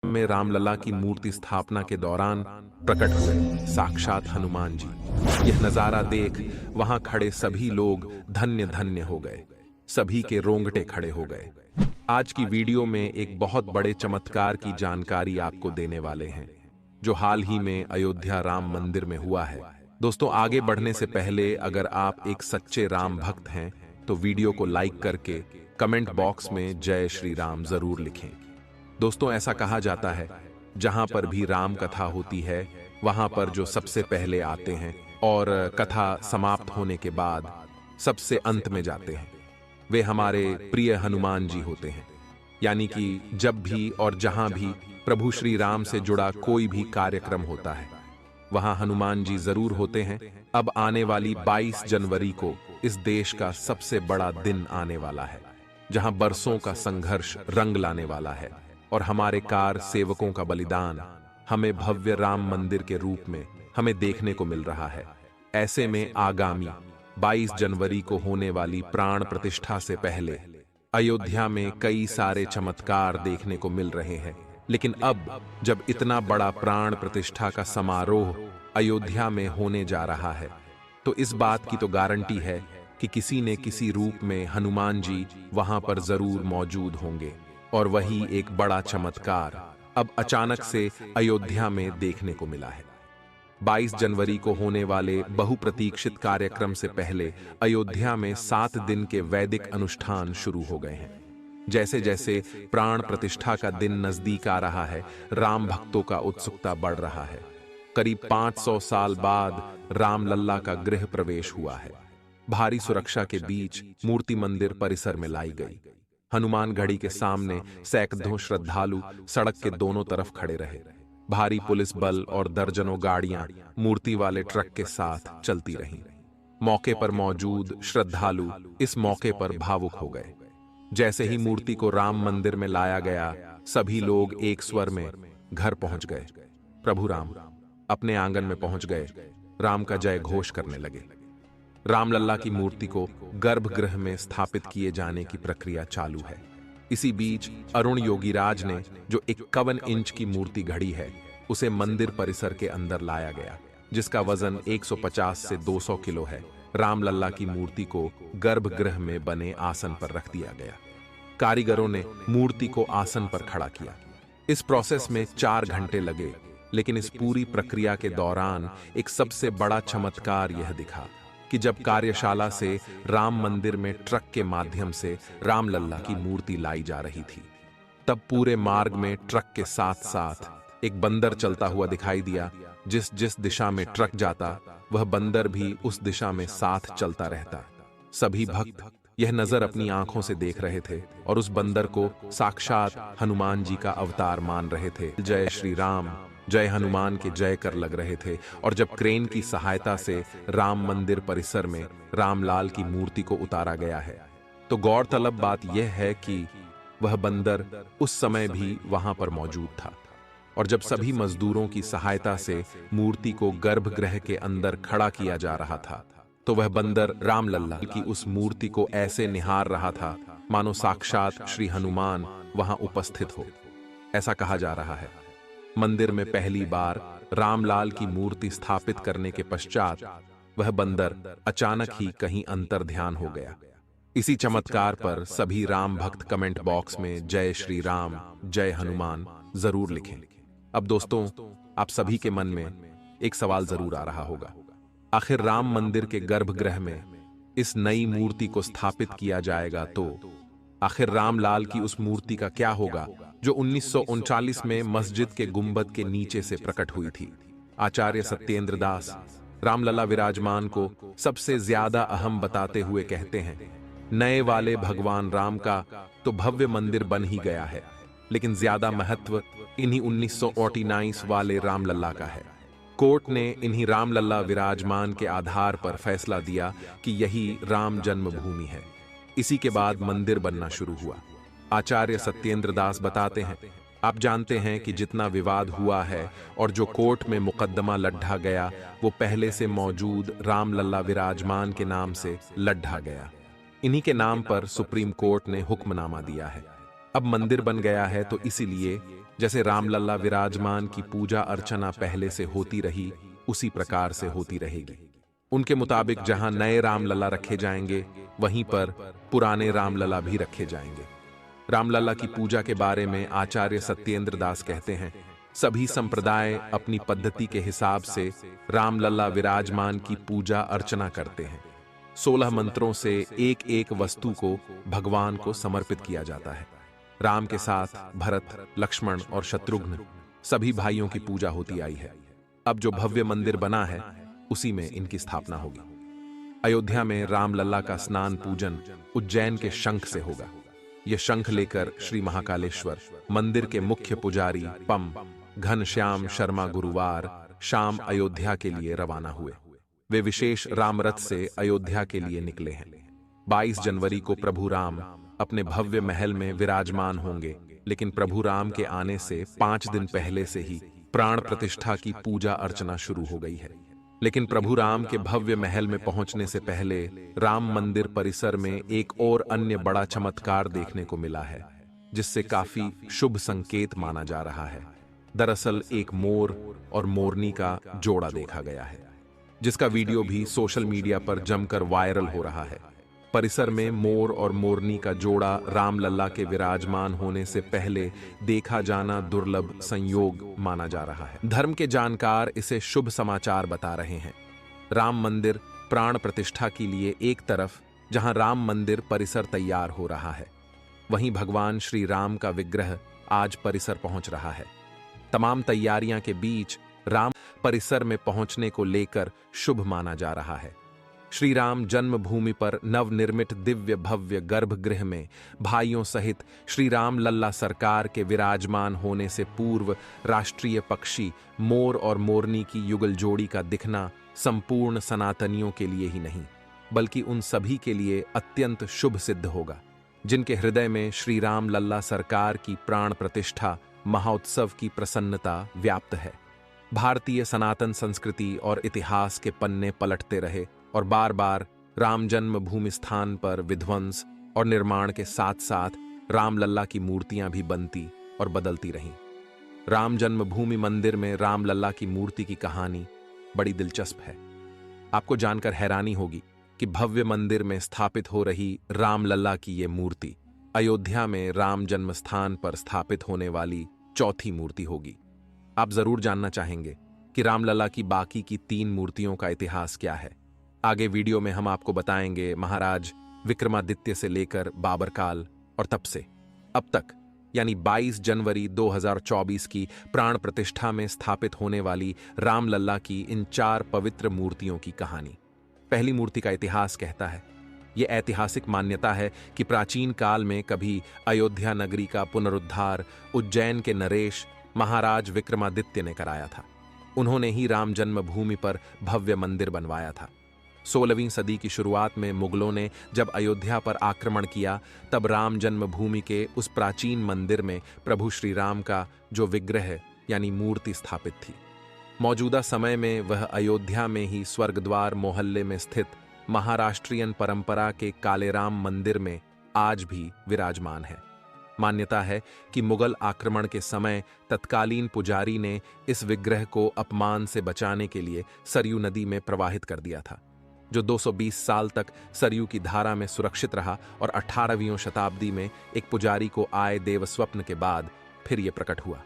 में रामलला की मूर्ति स्थापना के दौरान प्रकट हुए साक्षात हनुमान जी। यह नजारा देख वहां खड़े सभी लोग धन्य धन्य हो गए। सभी के रोंगटे खड़े हो गए। आज की वीडियो में एक बहुत बड़े चमत्कार की जानकारी आपको देने वाले हैं, जो हाल ही में अयोध्या राम मंदिर में हुआ है। दोस्तों, आगे बढ़ने से पहले अगर आप एक सच्चे राम भक्त हैं तो वीडियो को लाइक करके कमेंट बॉक्स में जय श्री राम जरूर लिखें। दोस्तों, ऐसा कहा जाता है जहां पर भी राम कथा होती है वहां पर जो सबसे पहले आते हैं और कथा समाप्त होने के बाद सबसे अंत में जाते हैं, वे हमारे प्रिय हनुमान जी होते हैं। यानी कि जब भी और जहां भी प्रभु श्री राम से जुड़ा कोई भी कार्यक्रम होता है वहां हनुमान जी जरूर होते हैं। अब आने वाली 22 जनवरी को इस देश का सबसे बड़ा दिन आने वाला है, जहां बरसों का संघर्ष रंग लाने वाला है और हमारे कार सेवकों का बलिदान हमें भव्य राम मंदिर के रूप में हमें देखने को मिल रहा है। ऐसे में आगामी 22 जनवरी को होने वाली प्राण प्रतिष्ठा से पहले अयोध्या में कई सारे चमत्कार देखने को मिल रहे हैं। लेकिन अब जब इतना बड़ा प्राण प्रतिष्ठा का समारोह अयोध्या में होने जा रहा है तो इस बात की तो गारंटी है कि किसी न किसी रूप में हनुमान जी वहां पर जरूर मौजूद होंगे। और वही एक बड़ा चमत्कार अब अचानक से अयोध्या में देखने को मिला है। 22 जनवरी को होने वाले बहुप्रतीक्षित कार्यक्रम से पहले अयोध्या में 7 दिन के वैदिक अनुष्ठान शुरू हो गए हैं। जैसे जैसे प्राण प्रतिष्ठा का दिन नजदीक आ रहा है, राम भक्तों का उत्सुकता बढ़ रहा है। करीब 500 साल बाद रामलल्ला का गृह प्रवेश हुआ है। भारी सुरक्षा के बीच मूर्ति मंदिर परिसर में लाई गई। हनुमान गढ़ी के सामने सैकड़ों श्रद्धालु सड़क के दोनों तरफ खड़े रहे। भारी पुलिस बल और दर्जनों गाड़ियां मूर्ति वाले ट्रक के साथ चलती रहीं। मौके पर मौजूद श्रद्धालु इस मौके पर भावुक हो गए। जैसे ही मूर्ति को राम मंदिर में लाया गया, सभी लोग एक स्वर में घर पहुंच गए। प्रभु राम अपने आंगन में पहुंच गए, राम का जय घोष करने लगे। रामलल्ला की मूर्ति को गर्भगृह में स्थापित किए जाने की प्रक्रिया चालू है। इसी बीच अरुण योगीराज ने जो 51 इंच की मूर्ति घड़ी है उसे मंदिर परिसर के अंदर लाया गया, जिसका वजन 150 से 200 किलो है। रामलल्ला की मूर्ति को गर्भगृह में बने आसन पर रख दिया गया। कारीगरों ने मूर्ति को आसन पर खड़ा किया। इस प्रोसेस में 4 घंटे लगे, लेकिन इस पूरी प्रक्रिया के दौरान एक सबसे बड़ा चमत्कार यह दिखा कि जब कार्यशाला से राम मंदिर में ट्रक के माध्यम से रामलल्ला की मूर्ति लाई जा रही थी, तब पूरे मार्ग में ट्रक के साथ साथ एक बंदर चलता हुआ दिखाई दिया। जिस जिस दिशा में ट्रक जाता वह बंदर भी उस दिशा में साथ चलता रहता। सभी भक्त यह नजर अपनी आंखों से देख रहे थे और उस बंदर को साक्षात हनुमान जी का अवतार मान रहे थे। जय श्री राम, जय हनुमान के जय कर लग रहे थे। और जब क्रेन की सहायता से राम मंदिर परिसर में रामलाल की मूर्ति को उतारा गया है, तो गौरतलब बात यह है कि वह बंदर उस समय भी वहां पर मौजूद था। और जब सभी मजदूरों की सहायता से मूर्ति को गर्भगृह के अंदर खड़ा किया जा रहा था, तो वह बंदर रामलल्ला की उस मूर्ति को ऐसे निहार रहा था मानो साक्षात श्री हनुमान वहां उपस्थित हो। ऐसा कहा जा रहा है मंदिर में पहली बार रामलाल की मूर्ति स्थापित करने के पश्चात वह बंदर अचानक ही कहीं अंतर ध्यान हो गया। इसी चमत्कार पर सभी राम भक्त कमेंट बॉक्स में जय श्री राम, जय हनुमान जरूर लिखें। अब दोस्तों, आप सभी के मन में एक सवाल जरूर आ रहा होगा, आखिर राम मंदिर के गर्भगृह में इस नई मूर्ति को स्थापित किया जाएगा तो आखिर रामलाल की उस मूर्ति का क्या होगा जो 1939 में मस्जिद के गुंबद के नीचे से प्रकट हुई थी। आचार्य सत्येंद्र दास रामलला विराजमान को सबसे ज्यादा अहम बताते हुए कहते हैं, नए वाले भगवान राम का तो भव्य मंदिर बन ही गया है, लेकिन ज्यादा महत्व इन्हीं 1939 वाले रामलला का है। कोर्ट ने इन्हीं रामलला विराजमान के आधार पर फैसला दिया कि यही राम जन्मभूमि है। इसी के बाद मंदिर बनना शुरू हुआ। आचार्य सत्येंद्र दास बताते हैं, आप जानते हैं कि जितना विवाद हुआ है और जो कोर्ट में मुकदमा लढ़ा गया वो पहले से मौजूद रामलला विराजमान के नाम से लढ़ा गया। इन्हीं के नाम पर सुप्रीम कोर्ट ने हुक्मनामा दिया है। अब मंदिर बन गया है तो इसीलिए जैसे रामलला विराजमान की पूजा अर्चना पहले से होती रही, उसी प्रकार से होती रहेगी। उनके मुताबिक जहां नए रामलला रखे जाएंगे, वहीं पर पुराने रामलला भी रखे जाएंगे। रामलला की पूजा के बारे में आचार्य सत्येंद्र दास कहते हैं, सभी संप्रदाय अपनी पद्धति के हिसाब से रामलला विराजमान की पूजा अर्चना करते हैं। 16 मंत्रों से एक एक वस्तु को भगवान को समर्पित किया जाता है। राम के साथ भरत, लक्ष्मण और शत्रुघ्न सभी भाइयों की पूजा होती आई है। अब जो भव्य मंदिर बना है, उसी में इनकी स्थापना होगी। अयोध्या में रामलला का स्नान पूजन उज्जैन के शंख से होगा। यह शंख लेकर श्री महाकालेश्वर मंदिर के मुख्य पुजारी पम घनश्याम शर्मा गुरुवार शाम अयोध्या के लिए रवाना हुए। वे विशेष रामरथ से अयोध्या के लिए निकले हैं। 22 जनवरी को प्रभु राम अपने भव्य महल में विराजमान होंगे, लेकिन प्रभु राम के आने से 5 दिन पहले से ही प्राण प्रतिष्ठा की पूजा अर्चना शुरू हो गई है। लेकिन प्रभु राम के भव्य महल में पहुंचने से पहले राम मंदिर परिसर में एक और अन्य बड़ा चमत्कार देखने को मिला है, जिससे काफी शुभ संकेत माना जा रहा है। दरअसल एक मोर और मोरनी का जोड़ा देखा गया है, जिसका वीडियो भी सोशल मीडिया पर जमकर वायरल हो रहा है। परिसर में मोर और मोरनी का जोड़ा रामलला के विराजमान होने से पहले देखा जाना दुर्लभ संयोग माना जा रहा है। धर्म के जानकार इसे शुभ समाचार बता रहे हैं। राम मंदिर प्राण प्रतिष्ठा के लिए एक तरफ जहां राम मंदिर परिसर तैयार हो रहा है, वहीं भगवान श्री राम का विग्रह आज परिसर पहुंच रहा है। तमाम तैयारियां के बीच राम परिसर में पहुंचने को लेकर शुभ माना जा रहा है। श्री राम जन्मभूमि पर नवनिर्मित दिव्य भव्य गर्भगृह में भाइयों सहित श्री राम लल्ला सरकार के विराजमान होने से पूर्व राष्ट्रीय पक्षी मोर और मोरनी की युगल जोड़ी का दिखना संपूर्ण सनातनियों के लिए ही नहीं, बल्कि उन सभी के लिए अत्यंत शुभ सिद्ध होगा, जिनके हृदय में श्री राम लल्ला सरकार की प्राण प्रतिष्ठा महोत्सव की प्रसन्नता व्याप्त है। भारतीय सनातन संस्कृति और इतिहास के पन्ने पलटते रहे और बार बार राम जन्मभूमि स्थान पर विध्वंस और निर्माण के साथ साथ रामलला की मूर्तियां भी बनती और बदलती रहीं। राम जन्मभूमि मंदिर में रामलला की मूर्ति की कहानी बड़ी दिलचस्प है। आपको जानकर हैरानी होगी कि भव्य मंदिर में स्थापित हो रही रामलला की ये मूर्ति अयोध्या में राम जन्म स्थान पर स्थापित होने वाली चौथी मूर्ति होगी। आप जरूर जानना चाहेंगे कि रामलला की बाकी की 3 मूर्तियों का इतिहास क्या है। आगे वीडियो में हम आपको बताएंगे महाराज विक्रमादित्य से लेकर बाबर काल और तब से अब तक, यानी 22 जनवरी 2024 की प्राण प्रतिष्ठा में स्थापित होने वाली रामलला की इन 4 पवित्र मूर्तियों की कहानी। पहली मूर्ति का इतिहास कहता है, यह ऐतिहासिक मान्यता है कि प्राचीन काल में कभी अयोध्या नगरी का पुनरुद्धार उज्जैन के नरेश महाराज विक्रमादित्य ने कराया था। उन्होंने ही राम जन्मभूमि पर भव्य मंदिर बनवाया था। 16वीं सदी की शुरुआत में मुगलों ने जब अयोध्या पर आक्रमण किया, तब राम जन्मभूमि के उस प्राचीन मंदिर में प्रभु श्री राम का जो विग्रह यानी मूर्ति स्थापित थी, मौजूदा समय में वह अयोध्या में ही स्वर्गद्वार मोहल्ले में स्थित महाराष्ट्रियन परंपरा के कालेराम मंदिर में आज भी विराजमान है। मान्यता है कि मुगल आक्रमण के समय तत्कालीन पुजारी ने इस विग्रह को अपमान से बचाने के लिए सरयू नदी में प्रवाहित कर दिया था, जो 220 साल तक सरयू की धारा में सुरक्षित रहा और 18वीं शताब्दी में एक पुजारी को आए देव स्वप्न के बाद फिर यह प्रकट हुआ।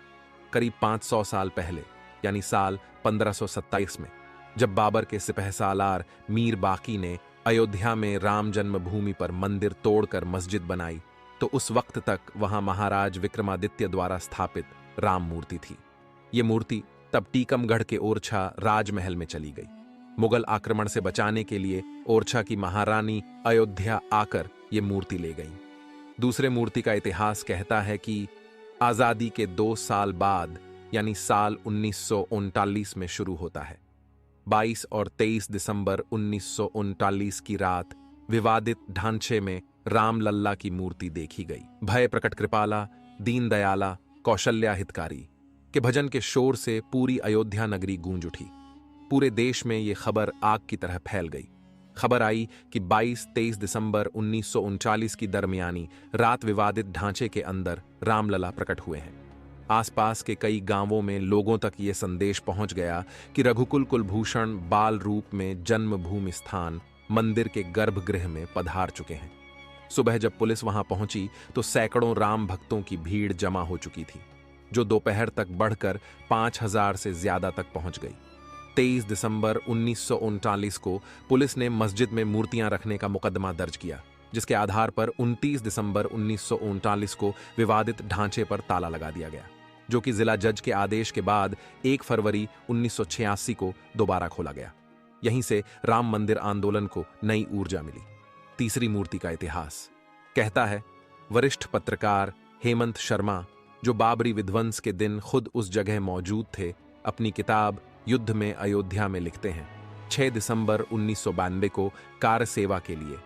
करीब 500 साल पहले, यानी साल 1527 में, जब बाबर के सिपहसालार मीर बाकी ने अयोध्या में राम जन्मभूमि पर मंदिर तोड़कर मस्जिद बनाई, तो उस वक्त तक वहां महाराज विक्रमादित्य द्वारा स्थापित राम मूर्ति थी। ये मूर्ति तब टीकमगढ़ के ओरछा राजमहल में चली गई। मुगल आक्रमण से बचाने के लिए ओरछा की महारानी अयोध्या आकर ये मूर्ति ले गई। दूसरे मूर्ति का इतिहास कहता है कि आजादी के 2 साल बाद, यानी साल 1939 में शुरू होता है। 22 और 23 दिसंबर 1939 की रात विवादित ढांचे में रामलल्ला की मूर्ति देखी गई। भय प्रकट कृपाला, दीन दयाला, कौशल्या हितकारी के भजन के शोर से पूरी अयोध्या नगरी गूंज उठी। पूरे देश में ये खबर आग की तरह फैल गई। खबर आई कि 22-23 दिसंबर 1939 की दरमियानी रात विवादित ढांचे के अंदर रामलला प्रकट हुए हैं। आसपास के कई गांवों में लोगों तक ये संदेश पहुंच गया कि रघुकुल कुलभूषण बाल रूप में जन्मभूमि स्थान मंदिर के गर्भगृह में पधार चुके हैं। सुबह जब पुलिस वहां पहुंची तो सैकड़ों राम भक्तों की भीड़ जमा हो चुकी थी, जो दोपहर तक बढ़कर 5000 से ज्यादा तक पहुंच गई। 23 दिसंबर 1939 को पुलिस ने मस्जिद में मूर्तियां रखने का मुकदमा दर्ज किया, जिसके आधार पर 29 दिसंबर 1939 को विवादित ढांचे पर ताला लगा दिया गया, जो कि जिला जज के आदेश के बाद 1 फरवरी 1986 को दोबारा खोला गया। यहीं से राम मंदिर आंदोलन को नई ऊर्जा मिली। तीसरी मूर्ति का इतिहास कहता है, वरिष्ठ पत्रकार हेमंत शर्मा, जो बाबरी विध्वंस के दिन खुद उस जगह मौजूद थे, अपनी किताब युद्ध में अयोध्या में लिखते हैं 6 दिसंबर 1992 को कार सेवा के लिए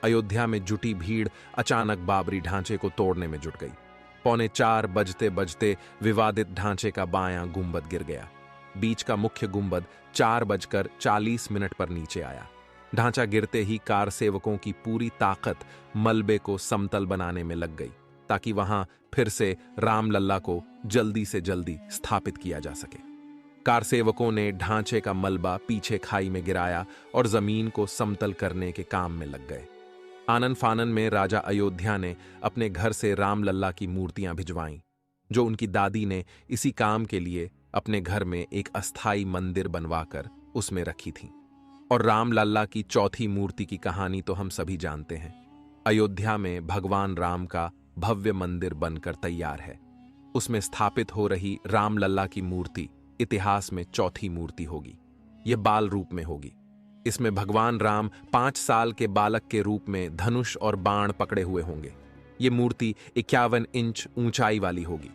अयोध्या में जुटी भीड़ अचानक बाबरी ढांचे को तोड़ने में जुट गई। 3:45 बजते बजते विवादित ढांचे का बायां गुंबद गिर गया। बीच का मुख्य गुंबद 4:40 पर नीचे आया। ढांचा गिरते ही कार सेवकों की पूरी ताकत मलबे को समतल बनाने में लग गई, ताकि वहां फिर से रामलला को जल्दी से जल्दी स्थापित किया जा सके। कार सेवकों ने ढांचे का मलबा पीछे खाई में गिराया और जमीन को समतल करने के काम में लग गए। आनन फानन में राजा अयोध्या ने अपने घर से रामलला की मूर्तियां भिजवाईं, जो उनकी दादी ने इसी काम के लिए अपने घर में एक अस्थाई मंदिर बनवाकर उसमें रखी थी। और रामलला की चौथी मूर्ति की कहानी तो हम सभी जानते हैं। अयोध्या में भगवान राम का भव्य मंदिर बनकर तैयार है। उसमें स्थापित हो रही रामलला की मूर्ति इतिहास में चौथी मूर्ति होगी। यह बाल रूप में होगी। इसमें भगवान राम 5 साल के बालक के रूप में धनुष और बाण पकड़े हुए होंगे। ये मूर्ति 51 इंच ऊंचाई वाली होगी।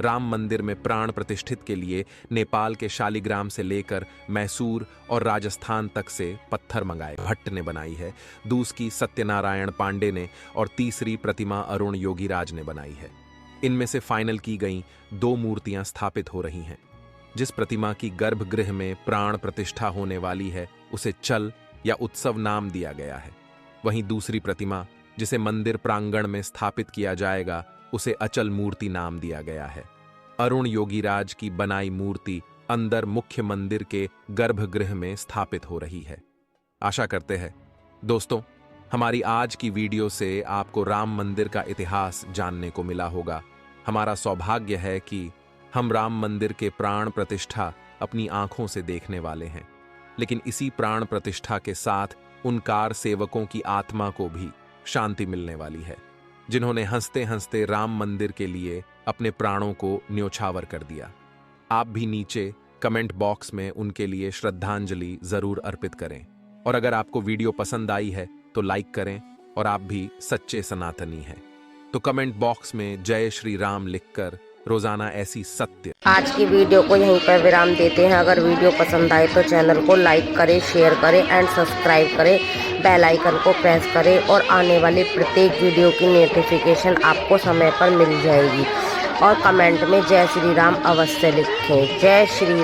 राम मंदिर में प्राण प्रतिष्ठित के लिए नेपाल के शालिग्राम से लेकर मैसूर और राजस्थान तक से पत्थर मंगाए भट्ट ने बनाई है। दूसरी सत्यनारायण पांडे ने और तीसरी प्रतिमा अरुण योगीराज ने बनाई है। इनमें से फाइनल की गई 2 मूर्तियां स्थापित हो रही हैं। जिस प्रतिमा की गर्भगृह में प्राण प्रतिष्ठा होने वाली है उसे चल या उत्सव नाम दिया गया है। वहीं दूसरी प्रतिमा जिसे मंदिर प्रांगण में स्थापित किया जाएगा उसे अचल मूर्ति नाम दिया गया है। अरुण योगीराज की बनाई मूर्ति अंदर मुख्य मंदिर के गर्भगृह में स्थापित हो रही है। आशा करते हैं दोस्तों, हमारी आज की वीडियो से आपको राम मंदिर का इतिहास जानने को मिला होगा। हमारा सौभाग्य है कि हम राम मंदिर के प्राण प्रतिष्ठा अपनी आंखों से देखने वाले हैं, लेकिन इसी प्राण प्रतिष्ठा के साथ उन कार सेवकों की आत्मा को भी शांति मिलने वाली है, जिन्होंने हंसते हंसते राम मंदिर के लिए अपने प्राणों को न्योछावर कर दिया। आप भी नीचे कमेंट बॉक्स में उनके लिए श्रद्धांजलि जरूर अर्पित करें। और अगर आपको वीडियो पसंद आई है तो लाइक करें और आप भी सच्चे सनातनी हैं तो कमेंट बॉक्स में जय श्री राम लिखकर रोजाना ऐसी सत्य। आज की वीडियो को यहीं पर विराम देते हैं। अगर वीडियो पसंद आए तो चैनल को लाइक करें, शेयर करें एंड सब्सक्राइब करें। बेल आइकन को प्रेस करें और आने वाले प्रत्येक वीडियो की नोटिफिकेशन आपको समय पर मिल जाएगी। और कमेंट में जय श्री राम अवश्य लिखें। जय श्री राम।